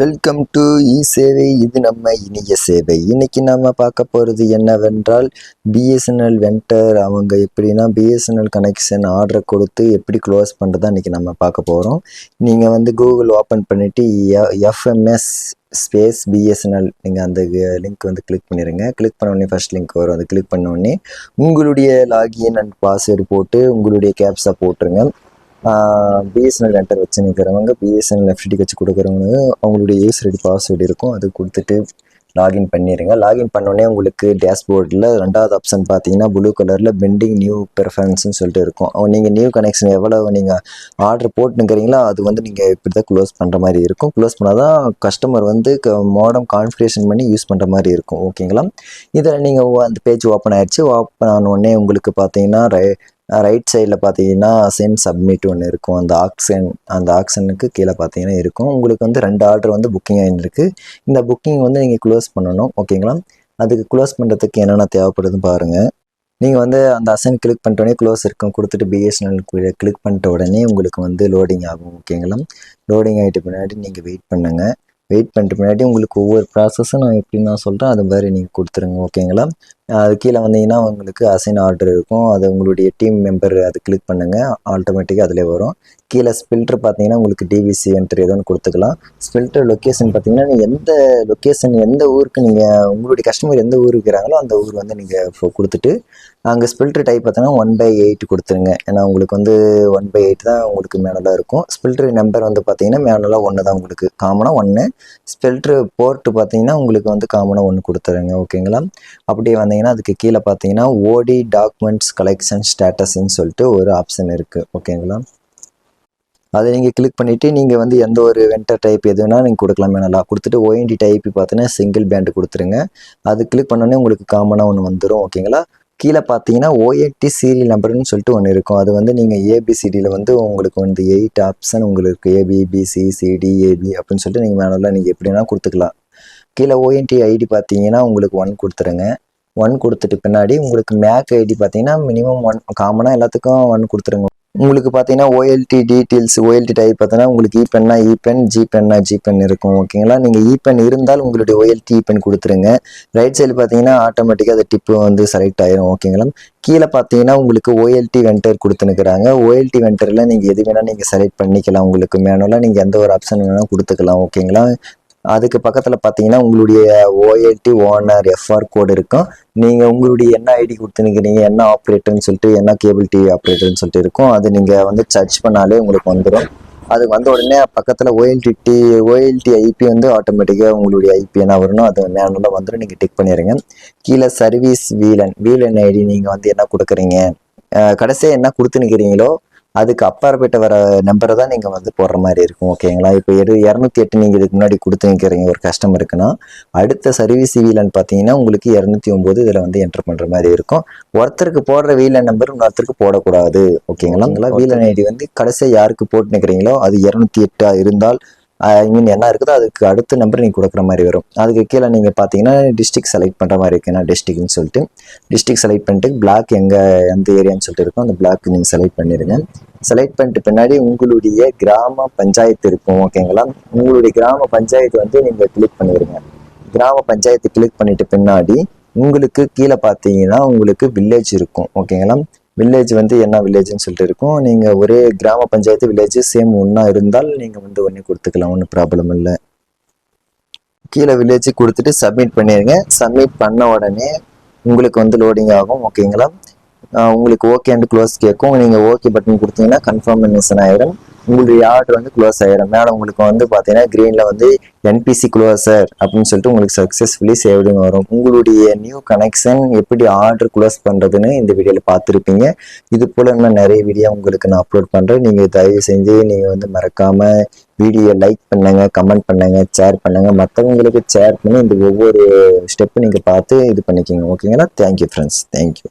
Welcome to இ சேவை. இது நம்ம இனிய சேவை. இன்னைக்கு நம்ம பார்க்க போகிறது என்னவென்றால், பிஎஸ்என்எல் வெண்டர் அவங்க எப்படின்னா பிஎஸ்என்எல் கனெக்ஷன் ஆர்டரை கொடுத்து எப்படி க்ளோஸ் பண்ணுறதா இன்றைக்கி நம்ம பார்க்க போகிறோம். நீங்கள் வந்து கூகுள் ஓப்பன் பண்ணிவிட்டு எஃப்எம்எஸ் ஸ்பேஸ் பிஎஸ்என்எல் நீங்கள் அந்த லிங்க் வந்து கிளிக் பண்ணிடுங்க. கிளிக் பண்ண உடனே ஃபர்ஸ்ட் லிங்க் வரும். அதை கிளிக் பண்ண உடனே உங்களுடைய லாகின் அண்ட் பாஸ்வேர்டு போட்டு உங்களுடைய கேப்ஸாக போட்டுருங்க. பிஎஸ்என்எல் வெண்டர் வச்சு நிற்கிறவங்க, பிஎஸ்என்எல் எஃப்டிடி வச்சு கொடுக்குறவங்க அவங்களுடைய யூசர் ஐடி பாஸ்வேர்டு இருக்கும், அது கொடுத்துட்டு லாகின் பண்ணிடுங்க. லாகின் பண்ணோடனே உங்களுக்கு டேஷ்போர்டில் ரெண்டாவது ஆப்ஷன் பார்த்தீங்கன்னா ப்ளூ கலரில் பெண்டிங் நியூ ப்ரிஃபரன்ஸ்னு சொல்லிட்டு இருக்கும். நீங்கள் நியூ கனெக்ஷன் எவ்வளோ நீங்கள் ஆர்டர் போட்டுனுக்கிறீங்களோ அது வந்து நீங்கள் இப்படி தான் க்ளோஸ் பண்ணுற மாதிரி இருக்கும். க்ளோஸ் பண்ணால் தான் கஸ்டமர் வந்து மாடம் கான்ஃபிகரேஷன் பண்ணி யூஸ் பண்ணுற மாதிரி இருக்கும். ஓகேங்களா? இதில் நீங்கள் அந்த பேஜ் ஓப்பன் ஆகிடுச்சு. ஓப்பன் ஆனோடனே உங்களுக்கு பார்த்தீங்கன்னா ரைட் சைடில் பார்த்தீங்கன்னா சென்ட் சப்மிட் ஒன்று இருக்கும். அந்த ஆக்ஷனுக்கு கீழே பார்த்தீங்கன்னா இருக்கும். உங்களுக்கு வந்து 2 ஆர்டர் வந்து புக்கிங் ஆகிருக்கு. இந்த புக்கிங் வந்து நீங்கள் க்ளோஸ் பண்ணணும். ஓகேங்களா? அதுக்கு க்ளோஸ் பண்ணுறதுக்கு என்னென்ன தேவைப்படுதுன்னு பாருங்கள். நீங்கள் வந்து அந்த அசைன் கிளிக் பண்ணிட்ட உடனே க்ளோஸ் இருக்கும் கொடுத்துட்டு பிஎஸ்என்எல் கிளிக் பண்ணிட்ட உடனே உங்களுக்கு வந்து லோடிங் ஆகும். ஓகேங்களா? லோடிங் ஆகிட்டு பின்னாடி நீங்கள் வெயிட் பண்ணுங்கள். வெயிட் பண்ணிட்டு பின்னாடி உங்களுக்கு ஒவ்வொரு ப்ராசஸும் நான் எப்படி நான் சொல்கிறேன் அது மாதிரி நீங்கள் கொடுத்துருங்க. ஓகேங்களா? அது கீழே வந்தீங்கன்னா உங்களுக்கு அசைன் ஆர்டர் இருக்கும். அது உங்களுடைய டீம் மெம்பர் அது கிளிக் பண்ணுங்கள், ஆட்டோமேட்டிக்காக அதிலே வரும். கீழே ஸ்பில்டர் பார்த்தீங்கன்னா உங்களுக்கு டிவிசி என்ட்ரி ஏதோ ஒன்று கொடுத்துக்கலாம். ஸ்பில்டர் லொக்கேஷன் பார்த்தீங்கன்னா நீங்கள் எந்த லொக்கேஷன் எந்த ஊருக்கு நீங்கள் உங்களுடைய கஸ்டமர் எந்த ஊருக்கு இருக்கிறாங்களோ அந்த ஊர் வந்து நீங்கள் கொடுத்துட்டு அங்கே ஸ்பில்டர் டைப் பார்த்தீங்கன்னா 1/8 கொடுத்துருங்க. ஏன்னா உங்களுக்கு வந்து 1/8 தான் உங்களுக்கு மேனலாக இருக்கும். ஸ்பில்டர் நம்பர் வந்து பார்த்தீங்கன்னா மேனலாக 1 தான், உங்களுக்கு காமனாக 1. ஸ்பில்டர் போர்ட்டு பார்த்தீங்கன்னா உங்களுக்கு வந்து காமனாக 1 கொடுத்துருங்க. ஓகேங்களா? அப்படியே வந்தீங்கன்னா அதுக்கு கீழே பார்த்தீங்கன்னா ஓடி டாக்குமெண்ட்ஸ் கலெக்ஷன் ஸ்டேட்டஸ்ன்னு சொல்லிட்டு ஒரு ஆப்ஷன் இருக்குது. ஓகேங்களா? அதை நீங்கள் கிளிக் பண்ணிவிட்டு நீங்கள் வந்து எந்த ஒரு வெண்டர் டைப் எதுனா நீங்கள் கொடுக்கலாம். நல்லா கொடுத்துட்டு ஓஎன்டி டைப் பார்த்தீங்கன்னா சிங்கிள் பேண்டு கொடுத்துருங்க. அது கிளிக் பண்ணோன்னே உங்களுக்கு காமனாக ஒன்று வந்துடும். ஓகேங்களா? கீழே பார்த்தீங்கன்னா ஓஎன்டி சீரியல் நம்பர்னு சொல்லிட்டு ஒன்று இருக்கும். அது வந்து நீங்கள் ஏபிசிடியில் வந்து உங்களுக்கு வந்து 8 ஆப்ஷன் உங்களுக்கு ஏபிபிசிசிடிஏபி அப்படின்னு சொல்லிட்டு நீங்கள் மேனுவலாக நீங்கள் எப்படின்னா கொடுத்துக்கலாம். கீழே ஓஎன்டி ஐடி பார்த்தீங்கன்னா உங்களுக்கு 1 கொடுத்துருங்க. 1 கொடுத்துட்டு பின்னாடி உங்களுக்கு மேக் ஐடி பார்த்தீங்கன்னா மினிமம் 1 காமனாக எல்லாத்துக்கும் 1 கொடுத்துருங்க. உங்களுக்கு பார்த்தீங்கன்னா ஓஎல்டி டீட்டெயில்ஸ் ஓஎல்டி டைப் பார்த்தீங்கன்னா உங்களுக்கு இபென்னா இபென், ஜிபென்னா ஜிபென் இருக்கும். ஓகேங்களா? நீங்கள் இபென் இருந்தால் உங்களுடைய ஓஎல்டி இபென் கொடுத்துருங்க. ரைட் சைடு பார்த்தீங்கன்னா ஆட்டோமேட்டிக்காக அந்த டிப்பு வந்து செலக்ட் ஆயிரும். ஓகேங்களா? கீழே பார்த்தீங்கன்னா உங்களுக்கு ஓஎல்டி வெண்டர் கொடுத்துனுக்குறாங்க. ஓஎல்டி வெண்டரில் நீங்கள் எது வேணால் நீங்கள் செலக்ட் பண்ணிக்கலாம். உங்களுக்கு மேனுவலாக நீங்கள் எந்த ஒரு ஆப்ஷன் வேணால் கொடுத்துக்கலாம். ஓகேங்களா? அதுக்கு பக்கத்தில் பார்த்தீங்கன்னா உங்களுடைய ஓஎல்டி ஓனர் எஃப்ஆர் கோடு இருக்கும். நீங்கள் உங்களுடைய என்ன ஐடி கொடுத்துனுக்கிறீங்க, என்ன ஆப்ரேட்டர்னு சொல்லிட்டு, என்ன கேபிள் டிவி ஆப்ரேட்டர்னு சொல்லிட்டு இருக்கும். அது நீங்கள் வந்து சர்ச் பண்ணாலே உங்களுக்கு வந்துடும். அதுக்கு வந்த உடனே பக்கத்தில் ஓஎல்டி ஐபி வந்து ஆட்டோமேட்டிக்காக உங்களுடைய ஐபி என்ன வரணும் அது மேனுவலாக வந்துடும். நீங்கள் டிக் பண்ணிடுங்க. கீழே சர்வீஸ் வீலன் ஐடி நீங்கள் வந்து என்ன கொடுக்குறீங்க, கடைசியாக என்ன கொடுத்துனுக்கிறீங்களோ அதுக்கு அப்பாற்பட்ட வர நம்பரை தான் நீங்கள் வந்து போடுற மாதிரி இருக்கும். ஓகேங்களா? இப்போ 208 நீங்கள் இதுக்கு முன்னாடி கொடுத்து நிற்கிறீங்க ஒரு கஸ்டமருக்குன்னா, அடுத்த சர்வீஸ் வீலன் பார்த்தீங்கன்னா உங்களுக்கு 209 இதில் வந்து என்டர் பண்ணுற மாதிரி இருக்கும். ஒருத்தருக்கு போடுற வீலன் நம்பர் இன்னொருத்தருக்கு போடக்கூடாது. ஓகேங்களா? வீலன் ஐடி வந்து கடைசியாக யாருக்கு போட்டு நிற்கிறீங்களோ அது 208 இருந்தால் என்ன இருக்குதோ அதுக்கு அடுத்த நம்பர் நீங்கள் கொடுக்குற மாதிரி வரும். அதுக்கு கீழே நீங்கள் பார்த்தீங்கன்னா டிஸ்ட்ரிக்ட் செலக்ட் பண்ணுற மாதிரி இருக்குன்னா டிஸ்ட்ரிக்ட்னு சொல்லிட்டு டிஸ்ட்ரிக்ட் செலக்ட் பண்ணிட்டு பிளாக் எந்த ஏரியான்னு சொல்லிட்டு இருக்கும் அந்த பிளாக் நீங்கள் செலக்ட் பண்ணிடுங்க. செலக்ட் பண்ணிட்டு பின்னாடி உங்களுடைய கிராம பஞ்சாயத்து இருக்கும். ஓகேங்களா? உங்களுடைய கிராம பஞ்சாயத்து வந்து நீங்கள் கிளிக் பண்ணிடுங்க. கிராம பஞ்சாயத்து கிளிக் பண்ணிட்டு பின்னாடி உங்களுக்கு கீழே பார்த்தீங்கன்னா உங்களுக்கு வில்லேஜ் இருக்கும். ஓகேங்களா? வில்லேஜ் வந்து என்ன வில்லேஜ்னு சொல்லிட்டு இருக்கும். நீங்கள் ஒரே கிராம பஞ்சாயத்து வில்லேஜ் சேம் ஒன்றா இருந்தால் நீங்கள் வந்து ஒன்றே கொடுத்துக்கலாம், ஒன்றும் ப்ராப்ளம் இல்லை. கீழே வில்லேஜ் கொடுத்துட்டு சப்மிட் பண்ணிடுங்க. சப்மிட் பண்ண உடனே உங்களுக்கு வந்து லோடிங் ஆகும். ஓகேங்களா? உங்களுக்கு ஓகே அண்ட் க்ளோஸ் கேட்கும். நீங்கள் ஓகே பட்டன் கொடுத்தீங்கன்னா கன்ஃபர்மேஷன் ஆயிடும். உங்களுடைய ஆர்டர் வந்து க்ளோஸ் ஆகிடும். மேலே உங்களுக்கு வந்து பார்த்தீங்கன்னா க்ரீனில் வந்து என்பிசி க்ளோசர் அப்படின்னு சொல்லிட்டு உங்களுக்கு சக்ஸஸ்ஃபுல்லி சேவ்டுன்னு வரும். உங்களுடைய நியூ கனெக்ஷன் எப்படி ஆர்டர் க்ளோஸ் பண்ணுறதுன்னு இந்த வீடியோவில் பார்த்துருப்பீங்க. இது போல் இன்னும் நிறைய வீடியோ உங்களுக்கு நான் அப்லோட் பண்ணுறேன். நீங்கள் தயவு செஞ்சு நீங்கள் வந்து மறக்காமல் வீடியோ லைக் பண்ணுங்கள், கமெண்ட் பண்ணுங்கள், ஷேர் பண்ணுங்கள். மற்றவங்களுக்கு ஷேர் பண்ணி இந்த ஒவ்வொரு ஸ்டெப்பு நீங்கள் பார்த்து இது பண்ணிக்கிங்க. ஓகேங்களா? Thank you friends. தேங்க்யூ.